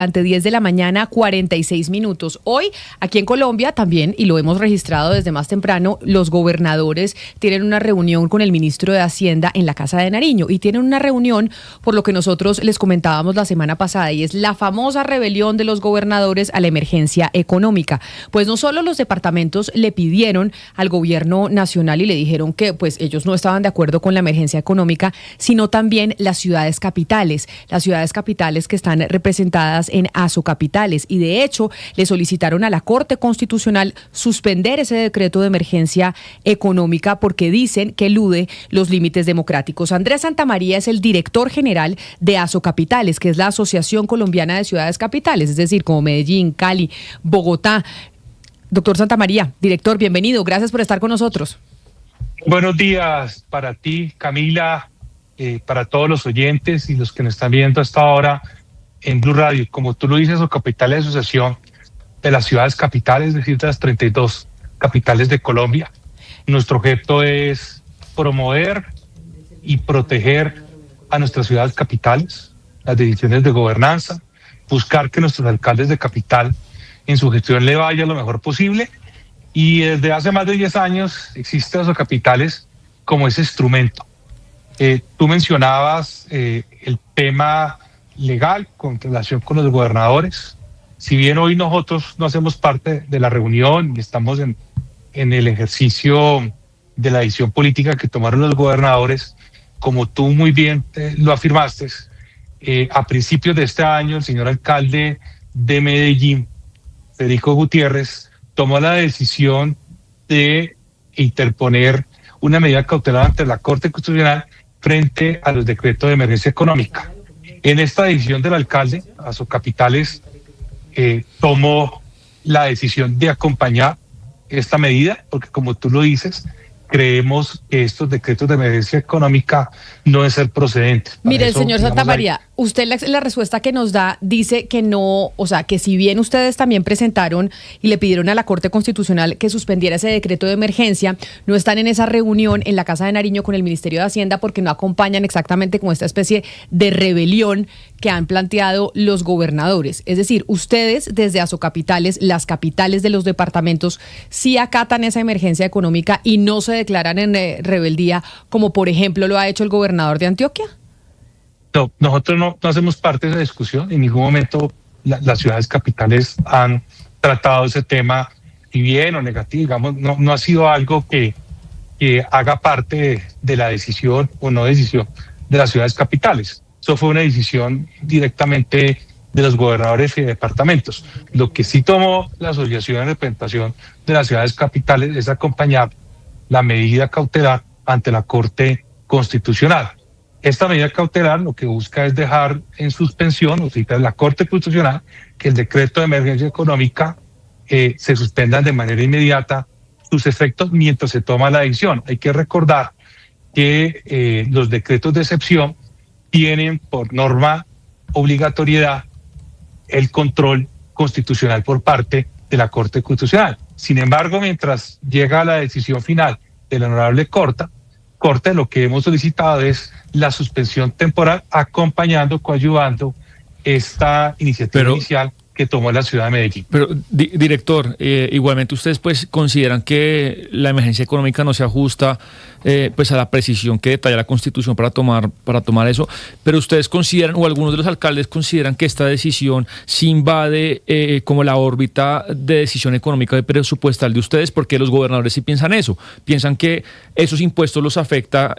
Ante 10 de la mañana, 46 minutos. Hoy, aquí en Colombia también, y lo hemos registrado desde más temprano, los gobernadores tienen una reunión con el ministro de Hacienda en la Casa de Nariño. Y tienen una reunión por lo que nosotros les comentábamos la semana pasada, y es la famosa rebelión de los gobernadores a la emergencia económica. Pues no solo los departamentos le pidieron al gobierno nacional y le dijeron que pues ellos no estaban de acuerdo con la emergencia económica, sino también las ciudades capitales que están representadas en Asocapitales, y de hecho le solicitaron a la Corte Constitucional suspender ese decreto de emergencia económica porque dicen que elude los límites democráticos. Andrés Santamaría es el director general de Asocapitales, que es la Asociación Colombiana de Ciudades Capitales, es decir, como Medellín, Cali, Bogotá. Doctor Santamaría, director, bienvenido, gracias por estar con nosotros. Buenos días para ti, Camila, para todos los oyentes y los que nos están viendo hasta ahora en Blue Radio. Como tú lo dices, Asocapitales es la asociación de las ciudades capitales, es decir, de las 32 capitales de Colombia. Nuestro objeto es promover y proteger a nuestras ciudades capitales, las decisiones de gobernanza, buscar que nuestros alcaldes de capital en su gestión le vaya lo mejor posible. Y desde hace más de 10 años existe Asocapitales como ese instrumento. Tú mencionabas el tema legal con relación con los gobernadores. Si bien hoy nosotros no hacemos parte de la reunión y estamos en el ejercicio de la decisión política que tomaron los gobernadores, como tú muy bien lo afirmaste, a principios de este año el señor alcalde de Medellín, Federico Gutiérrez, tomó la decisión de interponer una medida cautelar ante la Corte Constitucional frente a los decretos de emergencia económica. En esta decisión del alcalde, Asocapitales tomó la decisión de acompañar esta medida, porque como tú lo dices, creemos que estos decretos de emergencia económica no deben ser procedentes. Mire, eso, señor Santamaría, usted la respuesta que nos da dice que no, o sea, que si bien ustedes también presentaron y le pidieron a la Corte Constitucional que suspendiera ese decreto de emergencia, no están en esa reunión en la Casa de Nariño con el Ministerio de Hacienda porque no acompañan exactamente con esta especie de rebelión que han planteado los gobernadores. Es decir, ustedes desde Asocapitales, las capitales de los departamentos, sí acatan esa emergencia económica y no se declaran en rebeldía, como por ejemplo lo ha hecho el gobernador de Antioquia. No, nosotros no hacemos parte de esa discusión. En ningún momento las ciudades capitales han tratado ese tema, ni bien o negativo, digamos, no ha sido algo que haga parte de la decisión o no decisión de las ciudades capitales. Eso fue una decisión directamente de los gobernadores y departamentos. Lo que sí tomó la Asociación de Representación de las Ciudades Capitales es acompañar la medida cautelar ante la Corte Constitucional. Esta medida cautelar lo que busca es dejar en suspensión, o sea, la Corte Constitucional, que el decreto de emergencia económica se suspendan de manera inmediata sus efectos mientras se toma la decisión. Hay que recordar que los decretos de excepción tienen por norma obligatoriedad el control constitucional por parte de la Corte Constitucional. Sin embargo, mientras llega la decisión final de la honorable Corte, lo que hemos solicitado es la suspensión temporal, acompañando, coadyuvando esta iniciativa inicial que tomó la ciudad de Medellín. Pero, director, igualmente ustedes pues consideran que la emergencia económica no se ajusta pues a la precisión que detalla la Constitución para tomar eso, pero ustedes consideran, o algunos de los alcaldes consideran, que esta decisión sí invade como la órbita de decisión económica y presupuestal de ustedes, porque los gobernadores sí piensan eso, piensan que esos impuestos los afecta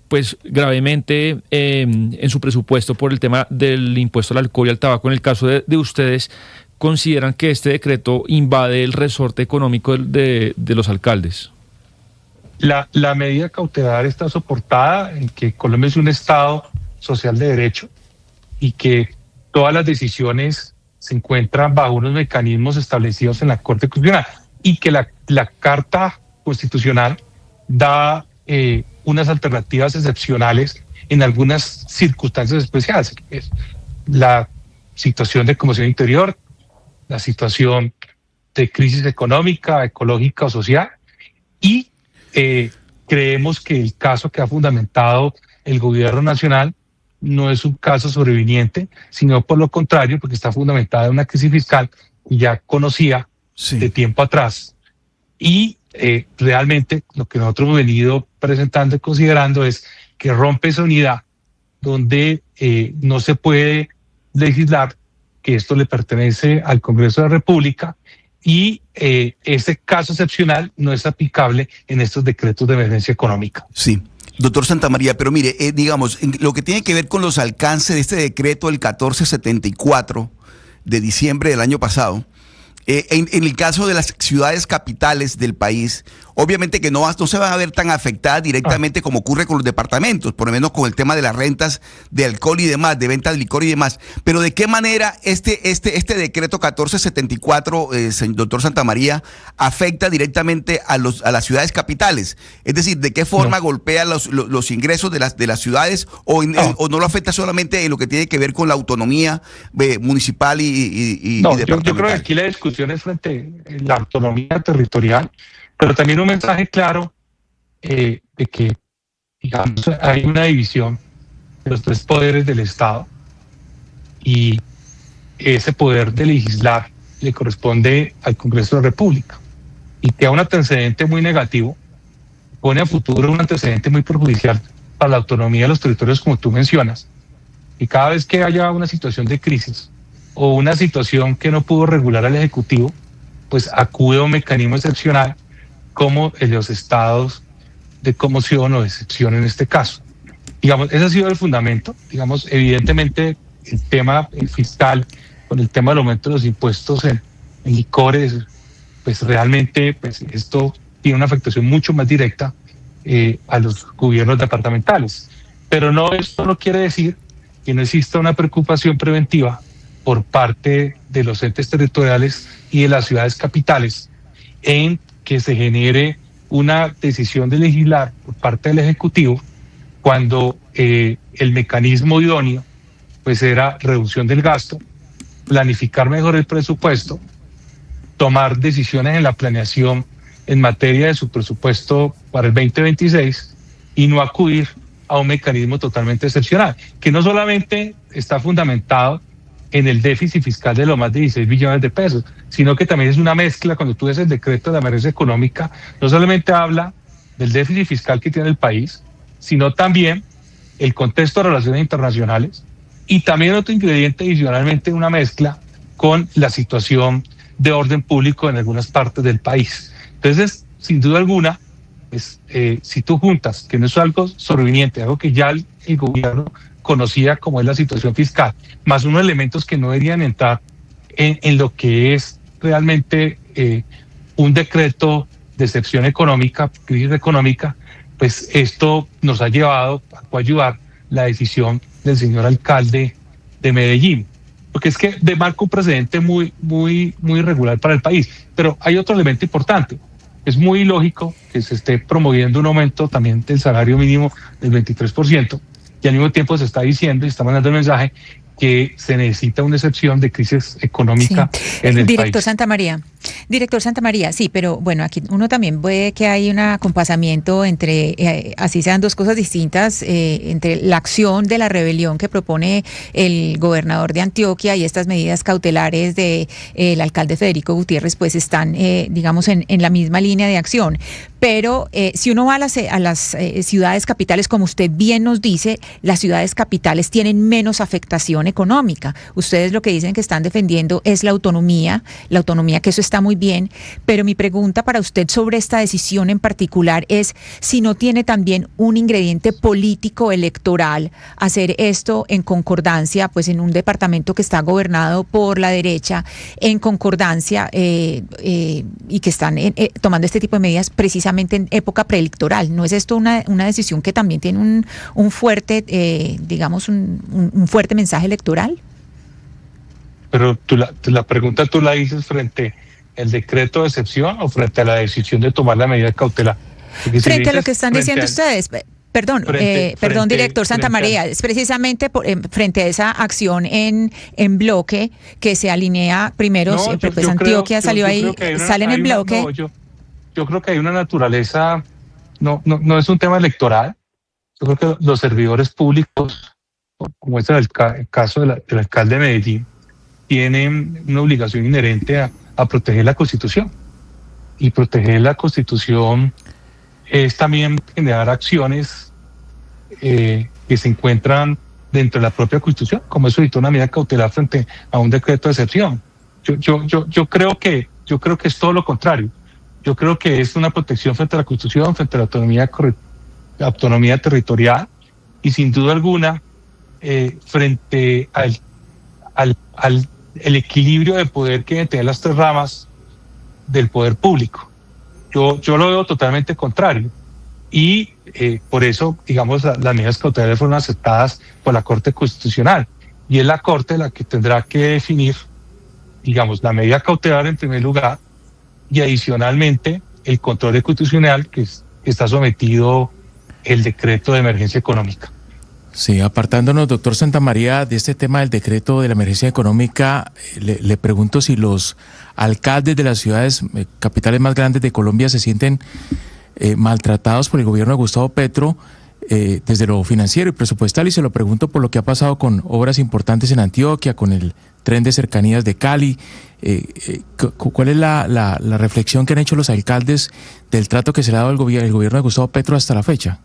pues gravemente en su presupuesto por el tema del impuesto al alcohol y al tabaco. En el caso de ustedes, ¿consideran que este decreto invade el resorte económico de los alcaldes? La medida cautelar está soportada en que Colombia es un Estado social de derecho y que todas las decisiones se encuentran bajo unos mecanismos establecidos en la Corte Constitucional y que la Carta Constitucional da unas alternativas excepcionales en algunas circunstancias especiales. La situación de conmoción interior, la situación de crisis económica, ecológica o social, y creemos que el caso que ha fundamentado el gobierno nacional no es un caso sobreviniente, sino por lo contrario, porque está fundamentada en una crisis fiscal y ya conocía de tiempo atrás. Y realmente lo que nosotros hemos venido presentando y considerando es que rompe esa unidad donde no se puede legislar, que esto le pertenece al Congreso de la República, y ese caso excepcional no es aplicable en estos decretos de emergencia económica. Sí. Doctor Santamaría, pero mire, digamos, en lo que tiene que ver con los alcances de este decreto del 1474 de diciembre del año pasado, en el caso de las ciudades capitales del país, obviamente que no se van a ver tan afectadas directamente como ocurre con los departamentos, por lo menos con el tema de las rentas de alcohol y demás, de venta de licor y demás. Pero ¿de qué manera este decreto 1474, doctor Santamaría, afecta directamente a las ciudades capitales? Es decir, ¿de qué forma golpea los ingresos de las ciudades o no lo afecta solamente en lo que tiene que ver con la autonomía municipal y departamental? Yo creo que aquí la discusión es frente a la autonomía territorial, pero también un mensaje claro de que, digamos, hay una división de los tres poderes del Estado y ese poder de legislar le corresponde al Congreso de la República y que a un antecedente muy negativo pone a futuro un antecedente muy perjudicial para la autonomía de los territorios, como tú mencionas. Y cada vez que haya una situación de crisis o una situación que no pudo regular al Ejecutivo, pues acude a un mecanismo excepcional como en los estados de conmoción o de excepción en este caso. Digamos, ese ha sido el fundamento. Digamos, evidentemente el tema fiscal, con el tema del aumento de los impuestos en licores, pues realmente pues esto tiene una afectación mucho más directa a los gobiernos departamentales. Pero esto no quiere decir que no exista una preocupación preventiva por parte de los entes territoriales y de las ciudades capitales en que se genere una decisión de legislar por parte del Ejecutivo cuando el mecanismo idóneo pues era reducción del gasto, planificar mejor el presupuesto, tomar decisiones en la planeación en materia de su presupuesto para el 2026 y no acudir a un mecanismo totalmente excepcional, que no solamente está fundamentado en el déficit fiscal de los más de 16 billones de pesos, sino que también es una mezcla. Cuando tú ves el decreto de emergencia económica, no solamente habla del déficit fiscal que tiene el país, sino también el contexto de relaciones internacionales y también otro ingrediente adicionalmente, una mezcla con la situación de orden público en algunas partes del país. Entonces, sin duda alguna, pues, si tú juntas, que no es algo sobreviniente, algo que ya el gobierno conocía como es la situación fiscal, más unos elementos que no deberían entrar en lo que es realmente un decreto de excepción económica, crisis económica, pues esto nos ha llevado a coadyuvar la decisión del señor alcalde de Medellín, porque es que marca un precedente muy irregular para el país. Pero hay otro elemento importante. Es muy lógico que se esté promoviendo un aumento también del salario mínimo del 23%, y al mismo tiempo se está diciendo y está mandando el mensaje que se necesita una excepción de crisis económica en el Director país. Director Santamaría, sí, pero bueno, aquí uno también ve que hay un acompasamiento entre, así sean dos cosas distintas, entre la acción de la rebelión que propone el gobernador de Antioquia y estas medidas cautelares del alcalde Federico Gutiérrez, pues están, digamos, en la misma línea de acción. Pero si uno va a las ciudades capitales, como usted bien nos dice, las ciudades capitales tienen menos afectación económica. Ustedes lo que dicen que están defendiendo es la autonomía, que eso está muy bien, pero mi pregunta para usted sobre esta decisión en particular es si no tiene también un ingrediente político electoral hacer esto en concordancia, pues en un departamento que está gobernado por la derecha, en concordancia y que están tomando este tipo de medidas precisamente en época preelectoral. ¿No es esto una decisión que también tiene un fuerte, digamos, un fuerte mensaje electoral? Pero la pregunta tú la dices frente al decreto de excepción o frente a la decisión de tomar la medida cautelar. Frente a lo que están diciendo ustedes. Perdón, director Santamaría, es precisamente frente a esa acción en bloque que se alinea primero, pues Antioquia salió ahí, salen en bloque. Yo creo que hay una naturaleza, no es un tema electoral. Yo creo que los servidores públicos como es el caso del alcalde de Medellín, tienen una obligación inherente a proteger la Constitución. Y proteger la Constitución es también generar acciones que se encuentran dentro de la propia Constitución, como eso dictó una medida cautelar frente a un decreto de excepción. Yo creo que es todo lo contrario. Yo creo que es una protección frente a la Constitución, frente a la autonomía territorial y sin duda alguna frente al el equilibrio de poder que deben tener las tres ramas del poder público. Yo lo veo totalmente contrario y por eso, digamos, las medidas cautelares fueron aceptadas por la Corte Constitucional y es la Corte la que tendrá que definir, digamos, la medida cautelar en primer lugar y adicionalmente el control constitucional que está sometido el decreto de emergencia económica. Sí, apartándonos, doctor Santamaría, de este tema del decreto de la emergencia económica, le pregunto si los alcaldes de las ciudades capitales más grandes de Colombia se sienten maltratados por el gobierno de Gustavo Petro desde lo financiero y presupuestal, y se lo pregunto por lo que ha pasado con obras importantes en Antioquia, con el tren de cercanías de Cali. ¿Cuál es la reflexión que han hecho los alcaldes del trato que se le ha dado al gobierno de Gustavo Petro hasta la fecha?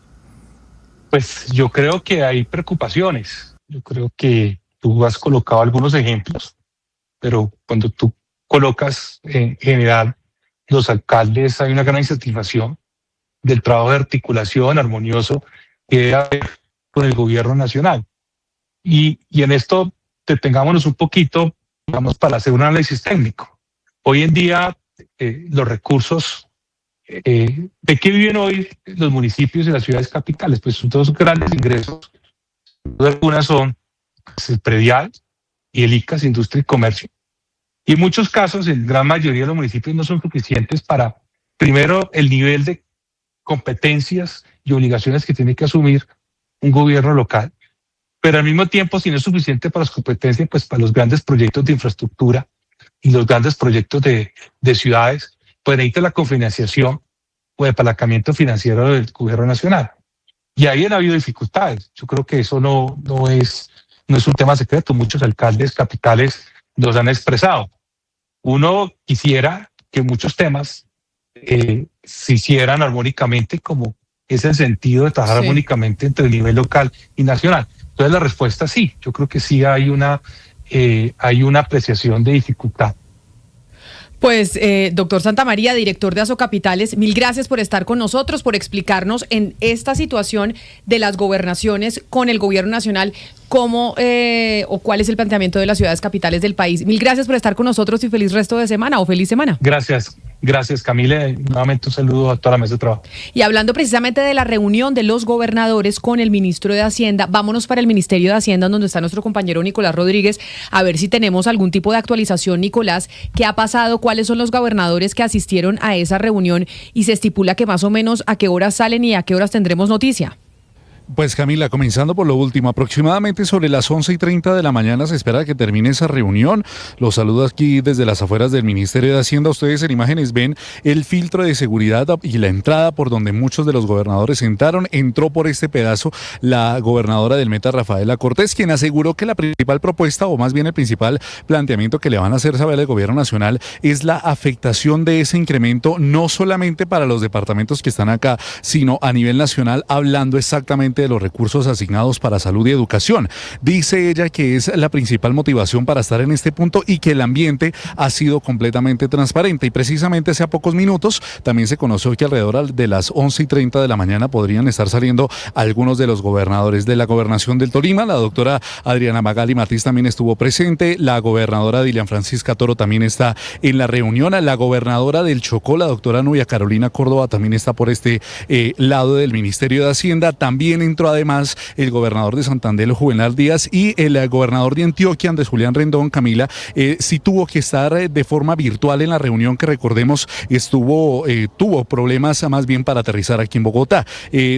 Pues yo creo que hay preocupaciones. Yo creo que tú has colocado algunos ejemplos, pero cuando tú colocas en general los alcaldes hay una gran insatisfacción del trabajo de articulación armonioso que debe haber con el gobierno nacional. Y en esto detengámonos un poquito, vamos, para hacer un análisis técnico. Hoy en día los recursos ¿de qué viven hoy los municipios y las ciudades capitales? Pues son todos grandes ingresos. Algunas son el predial y el ICAS, industria y comercio. Y en muchos casos, en gran mayoría de los municipios no son suficientes para, primero, el nivel de competencias y obligaciones que tiene que asumir un gobierno local. Pero al mismo tiempo, si no es suficiente para las competencias, pues para los grandes proyectos de infraestructura y los grandes proyectos de ciudades, pues necesita la cofinanciación o el apalancamiento financiero del gobierno nacional. Y ahí han habido dificultades. Yo creo que eso no es un tema secreto. Muchos alcaldes capitales los han expresado. Uno quisiera que muchos temas se hicieran armónicamente, como es el sentido de trabajar armónicamente entre el nivel local y nacional. Entonces la respuesta es sí. Yo creo que sí hay una apreciación de dificultad. Pues, doctor Santamaría, director de Asocapitales, mil gracias por estar con nosotros, por explicarnos en esta situación de las gobernaciones con el gobierno nacional, cómo o cuál es el planteamiento de las ciudades capitales del país. Mil gracias por estar con nosotros y feliz resto de semana o feliz semana. Gracias Camila. Nuevamente un saludo a toda la mesa de trabajo. Y hablando precisamente de la reunión de los gobernadores con el ministro de Hacienda, vámonos para el Ministerio de Hacienda, donde está nuestro compañero Nicolás Rodríguez, a ver si tenemos algún tipo de actualización. Nicolás, ¿qué ha pasado? ¿Cuáles son los gobernadores que asistieron a esa reunión? Y se estipula que más o menos a qué horas salen y a qué horas tendremos noticia. Pues Camila, comenzando por lo último, aproximadamente sobre las 11:30 de la mañana se espera que termine esa reunión. Los saludo aquí desde las afueras del Ministerio de Hacienda. Ustedes en imágenes ven el filtro de seguridad y la entrada por donde muchos de los gobernadores entraron. Entró por este pedazo la gobernadora del Meta, Rafaela Cortés, quien aseguró que la principal propuesta, o más bien el principal planteamiento que le van a hacer saber al gobierno nacional, es la afectación de ese incremento, no solamente para los departamentos que están acá, sino a nivel nacional, hablando exactamente de los recursos asignados para salud y educación. Dice ella que es la principal motivación para estar en este punto y que el ambiente ha sido completamente transparente. Y precisamente hace pocos minutos también se conoció que alrededor de las 11:30 de la mañana podrían estar saliendo algunos de los gobernadores de la gobernación del Tolima. La doctora Adriana Magali Matiz también estuvo presente. La gobernadora Dilian Francisca Toro también está en la reunión. La gobernadora del Chocó, la doctora Nubia Carolina Córdoba, también está por este lado del Ministerio de Hacienda. También entró además el gobernador de Santander, Juvenal Díaz, y el gobernador de Antioquia, Andrés Julián Rendón. Camila, sí tuvo que estar de forma virtual en la reunión que, recordemos, tuvo problemas más bien para aterrizar aquí en Bogotá.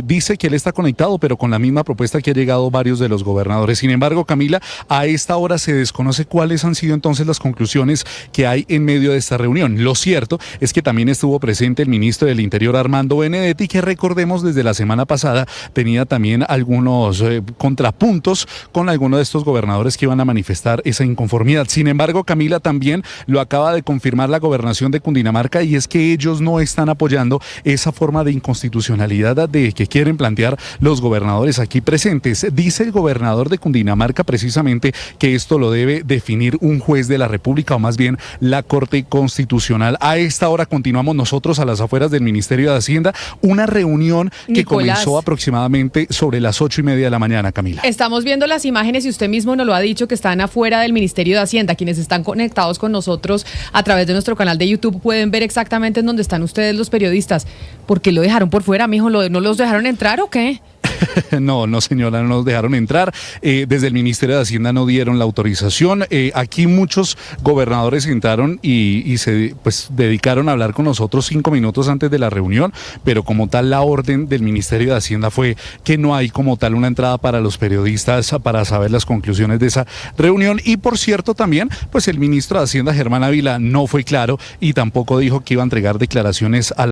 Dice que él está conectado, pero con la misma propuesta que ha llegado varios de los gobernadores. Sin embargo, Camila, a esta hora se desconoce cuáles han sido entonces las conclusiones que hay en medio de esta reunión. Lo cierto es que también estuvo presente el ministro del Interior, Armando Benedetti, que recordemos desde la semana pasada tenía también también algunos contrapuntos con algunos de estos gobernadores que iban a manifestar esa inconformidad. Sin embargo, Camila, también lo acaba de confirmar la gobernación de Cundinamarca, y es que ellos no están apoyando esa forma de inconstitucionalidad de que quieren plantear los gobernadores aquí presentes. Dice el gobernador de Cundinamarca precisamente que esto lo debe definir un juez de la República, o más bien la Corte Constitucional. A esta hora continuamos nosotros a las afueras del Ministerio de Hacienda, una reunión que Nicolás, comenzó aproximadamente sobre las 8:30 de la mañana, Camila. estamos viendo las imágenes y usted mismo nos lo ha dicho que están afuera del Ministerio de Hacienda. Quienes están conectados con nosotros a través de nuestro canal de YouTube pueden ver exactamente en dónde están ustedes los periodistas. ¿Por qué lo dejaron por fuera, mijo? ¿No los dejaron entrar o qué? No, señora, no nos dejaron entrar. Desde el Ministerio de Hacienda no dieron la autorización. Aquí muchos gobernadores entraron y se dedicaron a hablar con nosotros 5 minutos antes de la reunión, pero como tal la orden del Ministerio de Hacienda fue que no hay como tal una entrada para los periodistas para saber las conclusiones de esa reunión. Y por cierto también, pues el ministro de Hacienda, Germán Ávila, no fue claro y tampoco dijo que iba a entregar declaraciones a